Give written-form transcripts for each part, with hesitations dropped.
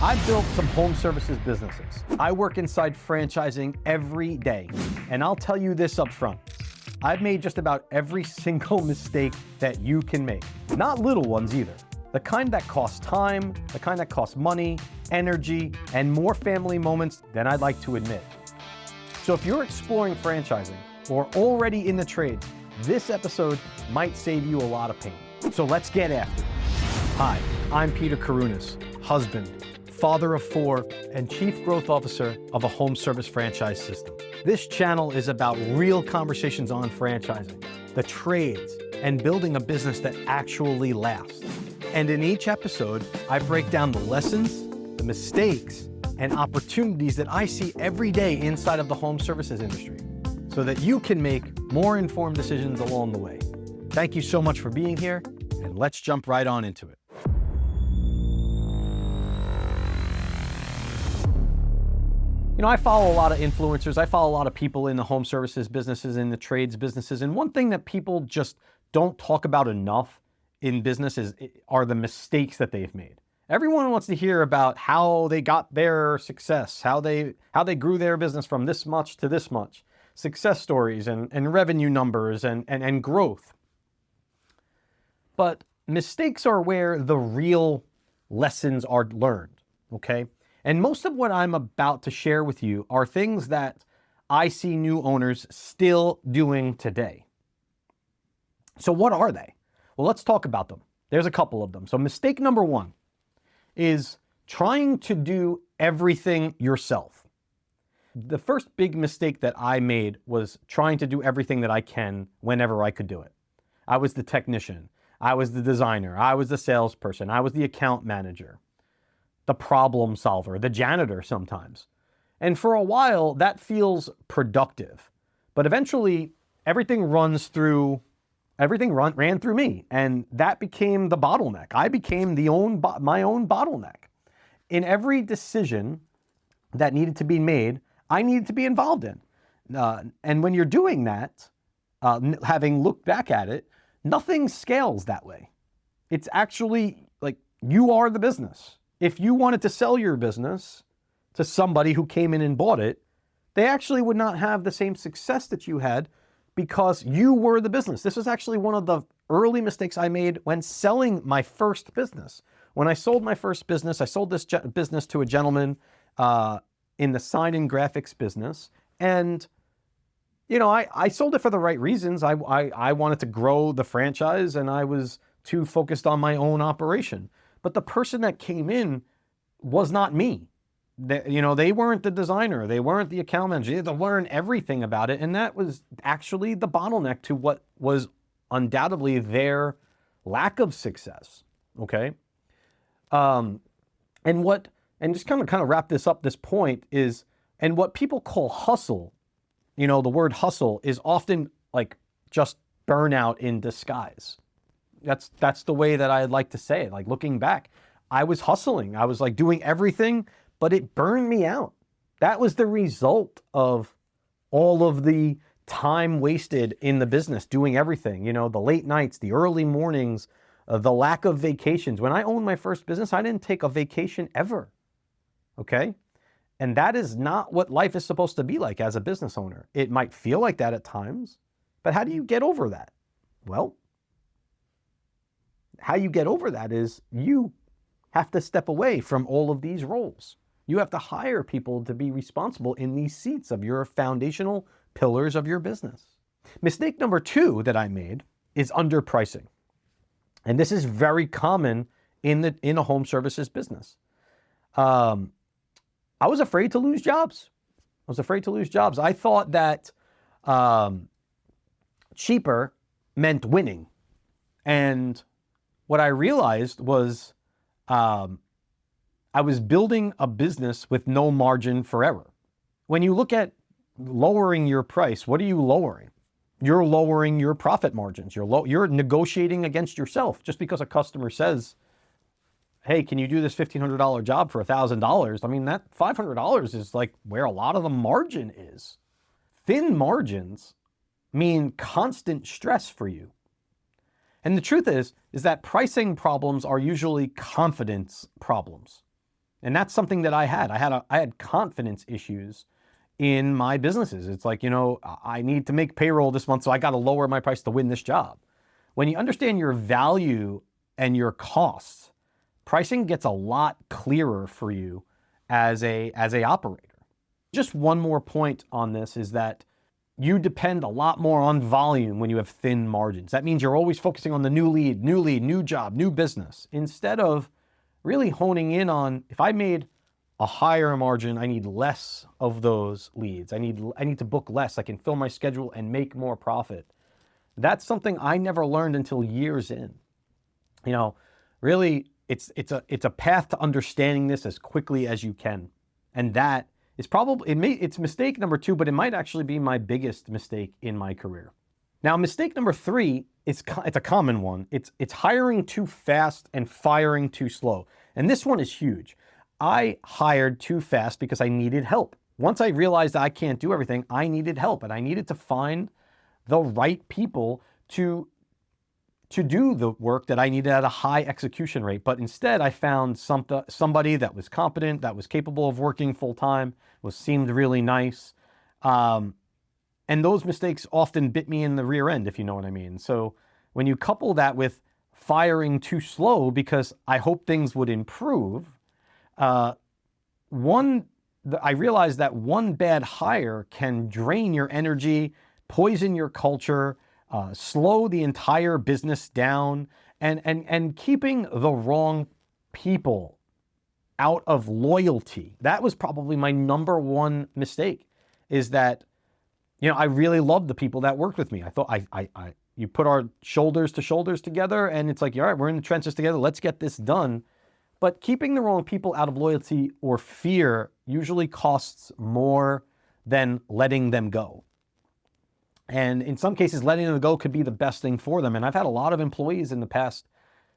I've built some home services businesses. I work inside franchising every day, and I'll tell you this up front. I've made just about every single mistake that you can make. Not little ones either. The kind that cost time, the kind that cost money, energy, and more family moments than I'd like to admit. So if you're exploring franchising or already in the trade, this episode might save you a lot of pain. So let's get after it. Hi, I'm Peter Kourounis, husband, father of 4, and Chief Growth Officer of a home service franchise system. This channel is about real conversations on franchising, the trades, and building a business that actually lasts. And in each episode, I break down the lessons, the mistakes, and opportunities that I see every day inside of the home services industry so that you can make more informed decisions along the way. Thank you so much for being here, and let's jump right on into it. You know, I follow a lot of influencers. I follow a lot of people in the home services businesses, in the trades businesses. And one thing that people just don't talk about enough in business are the mistakes that they've made. Everyone wants to hear about how they got their success, how they grew their business from this much to this much, success stories and revenue numbers and growth. But mistakes are where the real lessons are learned, okay? And most of what I'm about to share with you are things that I see new owners still doing today. So what are they? Well, let's talk about them. There's a couple of them. So mistake number 1 is trying to do everything yourself. The first big mistake that I made was trying to do everything that I can whenever I could do it. I was the technician. I was the designer. I was the salesperson. I was the account manager, the problem solver, the janitor sometimes. And for a while, that feels productive. But eventually, everything ran through me, and that became the bottleneck. I became my own bottleneck. In every decision that needed to be made, I needed to be involved in. And when you're doing that, having looked back at it, nothing scales that way. It's actually like you are the business. If you wanted to sell your business to somebody who came in and bought it, they actually would not have the same success that you had because you were the business. This was actually one of the early mistakes I made when selling my first business. When I sold my first business, I sold this business to a gentleman in the sign and graphics business. And, you know, I sold it for the right reasons. I wanted to grow the franchise, and I was too focused on my own operation. But the person that came in was not me. They weren't the designer. They weren't the account manager. They had to learn everything about it. And that was actually the bottleneck to what was undoubtedly their lack of success. Okay. And just kind of wrap this up, this point is, and what people call hustle, the word hustle is often like just burnout in disguise. That's the way that I'd like to say it. Like looking back, I was hustling. I was like doing everything, but it burned me out. That was the result of all of the time wasted in the business, doing everything, the late nights, the early mornings, the lack of vacations. When I owned my first business, I didn't take a vacation ever. Okay. And that is not what life is supposed to be like as a business owner. It might feel like that at times, but how do you get over that? Well, how you get over that is you have to step away from all of these roles. You have to hire people to be responsible in these seats of your foundational pillars of your business. Mistake number 2 that I made is underpricing. And this is very common in a home services business. I was afraid to lose jobs. I thought that cheaper meant winning. And what I realized was I was building a business with no margin forever. When you look at lowering your price, what are you lowering? You're lowering your profit margins. You're negotiating against yourself. Just because a customer says, hey, can you do this $1,500 job for $1,000? I mean, that $500 is like where a lot of the margin is. Thin margins mean constant stress for you. And the truth is that pricing problems are usually confidence problems. And that's something that I had. I had confidence issues in my businesses. It's like, I need to make payroll this month, so I got to lower my price to win this job. When you understand your value and your costs, pricing gets a lot clearer for you as a operator. Just one more point on this is that you depend a lot more on volume when you have thin margins. That means you're always focusing on the new lead, new job, new business, instead of really honing in on, if I made a higher margin, I need less of those leads. I need to book less. I can fill my schedule and make more profit. That's something I never learned until years in. Really, it's a path to understanding this as quickly as you can. And that is probably, it's mistake number 2, but it might actually be my biggest mistake in my career. Now, mistake number 3, it's a common one. It's hiring too fast and firing too slow. And this one is huge. I hired too fast because I needed help. Once I realized that I can't do everything, I needed help, and I needed to find the right people to do the work that I needed at a high execution rate. But instead, I found somebody that was competent, that was capable of working full time, seemed really nice. And those mistakes often bit me in the rear end, if you know what I mean. So when you couple that with firing too slow because I hoped things would improve, I realized that one bad hire can drain your energy, poison your culture, slow the entire business down, and keeping the wrong people out of loyalty. That was probably my number one mistake, is that, I really loved the people that worked with me. I thought you put our shoulders to shoulders together, and it's like, all right, we're in the trenches together. Let's get this done. But keeping the wrong people out of loyalty or fear usually costs more than letting them go. And in some cases, letting them go could be the best thing for them. And I've had a lot of employees in the past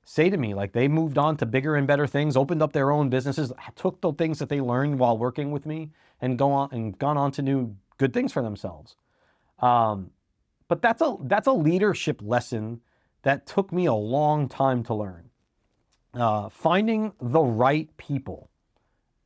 say to me, like, they moved on to bigger and better things, opened up their own businesses, took the things that they learned while working with me and gone on to new good things for themselves. But that's a leadership lesson that took me a long time to learn. Finding the right people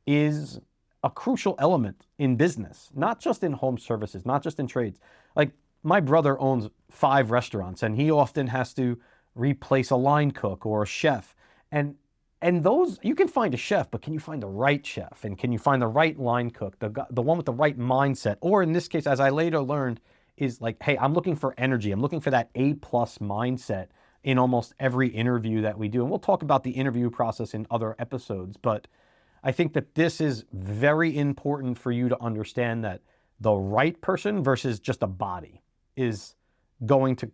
is a crucial element in business, not just in home services, not just in trades. Like, my brother owns 5 restaurants, and he often has to replace a line cook or a chef. And those, you can find a chef, but can you find the right chef? And can you find the right line cook, the one with the right mindset? Or in this case, as I later learned, is like, hey, I'm looking for energy. I'm looking for that A+ mindset in almost every interview that we do. And we'll talk about the interview process in other episodes. But I think that this is very important for you to understand, that the right person versus just a body is going to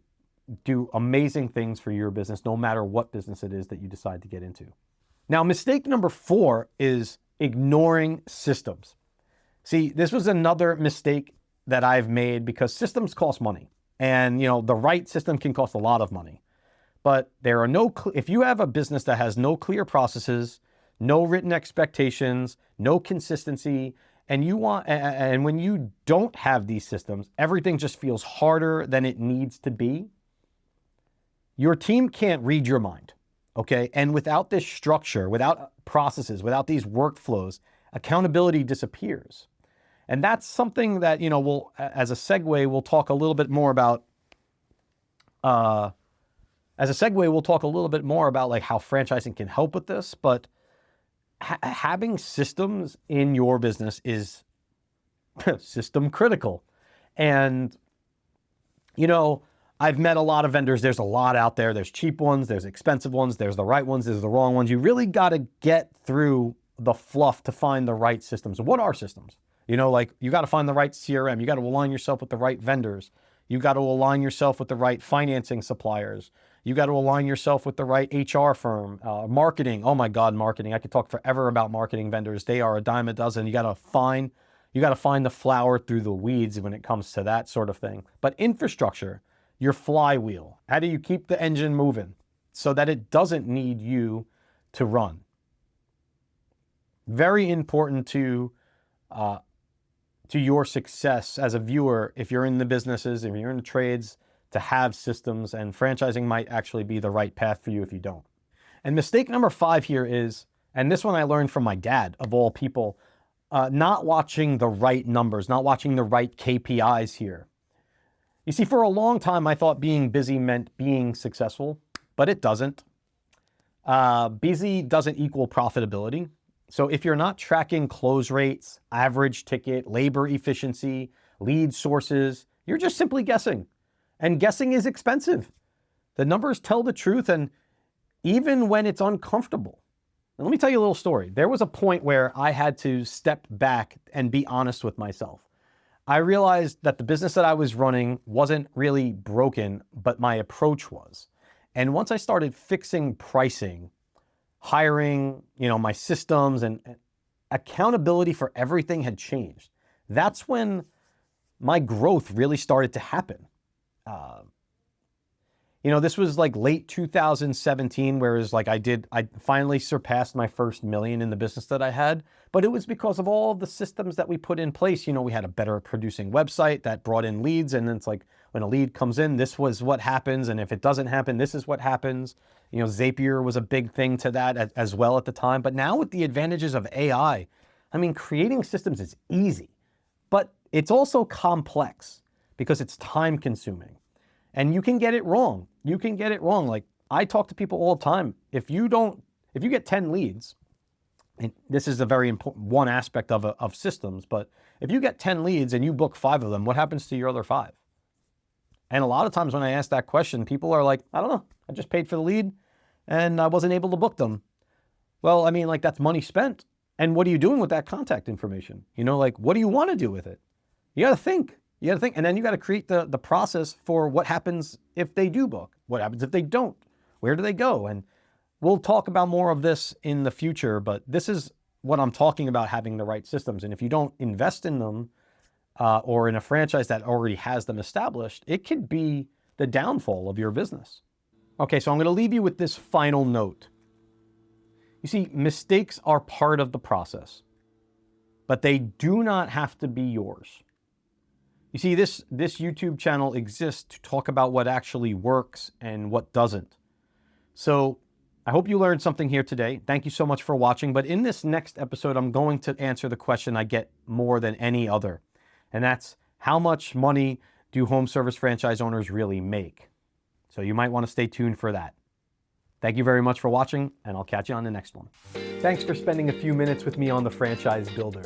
do amazing things for your business, no matter what business it is that you decide to get into. Now, mistake number 4 is ignoring systems. See, this was another mistake that I've made, because systems cost money, and the right system can cost a lot of money. But there are if you have a business that has no clear processes, no written expectations, no consistency, and when you don't have these systems, everything just feels harder than it needs to be. Your team can't read your mind, okay? And without this structure, without processes, without these workflows, accountability disappears. And that's something that, as a segue, we'll talk a little bit more about. Like how franchising can help with this, but having systems in your business is system critical. And, I've met a lot of vendors. There's a lot out there. There's cheap ones, there's expensive ones, there's the right ones, there's the wrong ones. You really got to get through the fluff to find the right systems. What are systems? Like, you got to find the right CRM. You got to align yourself with the right vendors. You got to align yourself with the right financing suppliers. You got to align yourself with the right HR firm. Marketing. Oh my God, marketing. I could talk forever about marketing vendors. They are a dime a dozen. You got to find the flower through the weeds when it comes to that sort of thing. But infrastructure, your flywheel. How do you keep the engine moving so that it doesn't need you to run? Very important to your success as a viewer, if you're in the businesses, if you're in the trades, to have systems, and franchising might actually be the right path for you if you don't. And mistake number 5 here is, And this one I learned from my dad, of all people, not watching the right numbers, not watching the right KPIs here. You see, for a long time, I thought being busy meant being successful, but it doesn't. Busy doesn't equal profitability. So if you're not tracking close rates, average ticket, labor efficiency, lead sources, you're just simply guessing. And guessing is expensive. The numbers tell the truth, and even when it's uncomfortable. Now, let me tell you a little story. There was a point where I had to step back and be honest with myself. I realized that the business that I was running wasn't really broken, but my approach was. And once I started fixing pricing, hiring, my systems, and accountability for everything had changed, that's when my growth really started to happen. This was like late 2017, whereas I finally surpassed my first million in the business that I had, but it was because of all of the systems that we put in place. We had a better producing website that brought in leads, and then it's like when a lead comes in, this was what happens, and if it doesn't happen, this is what happens. Zapier was a big thing to that as well at the time, but now with the advantages of AI, creating systems is easy, but it's also complex because it's time consuming. And you can get it wrong. Like, I talk to people all the time. If you get 10 leads, and this is a very important one aspect of systems, but if you get 10 leads and you book 5 of them, what happens to your other 5? And a lot of times when I ask that question, people are like, I don't know. I just paid for the lead and I wasn't able to book them. Well, that's money spent. And what are you doing with that contact information? What do you want to do with it? You got to think. And then you got to create the process for what happens if they do book. What happens if they don't? Where do they go? And we'll talk about more of this in the future, but this is what I'm talking about, having the right systems. And if you don't invest in them or in a franchise that already has them established, it could be the downfall of your business. Okay, so I'm going to leave you with this final note. You see, mistakes are part of the process, but they do not have to be yours. You see, this YouTube channel exists to talk about what actually works and what doesn't. So I hope you learned something here today. Thank you so much for watching. But in this next episode, I'm going to answer the question I get more than any other. And that's, how much money do home service franchise owners really make? So you might want to stay tuned for that. Thank you very much for watching, and I'll catch you on the next one. Thanks for spending a few minutes with me on the Franchise Builder.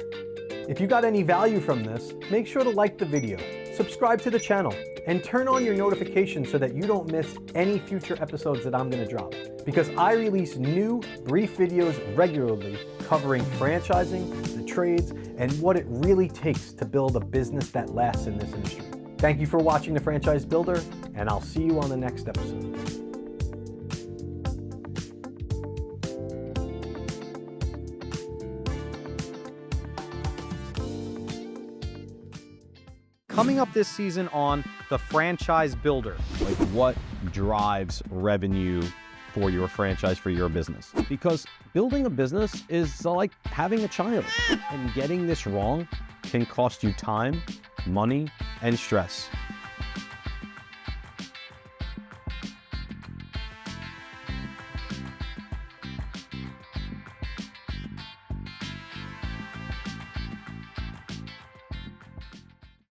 If you got any value from this, make sure to like the video, subscribe to the channel, and turn on your notifications so that you don't miss any future episodes that I'm going to drop. Because I release new, brief videos regularly covering franchising, the trades, and what it really takes to build a business that lasts in this industry. Thank you for watching the Franchise Builder, and I'll see you on the next episode. Coming up this season on the Franchise Builder, like what drives revenue for your franchise, for your business? Because building a business is like having a child, and getting this wrong can cost you time, money, and stress.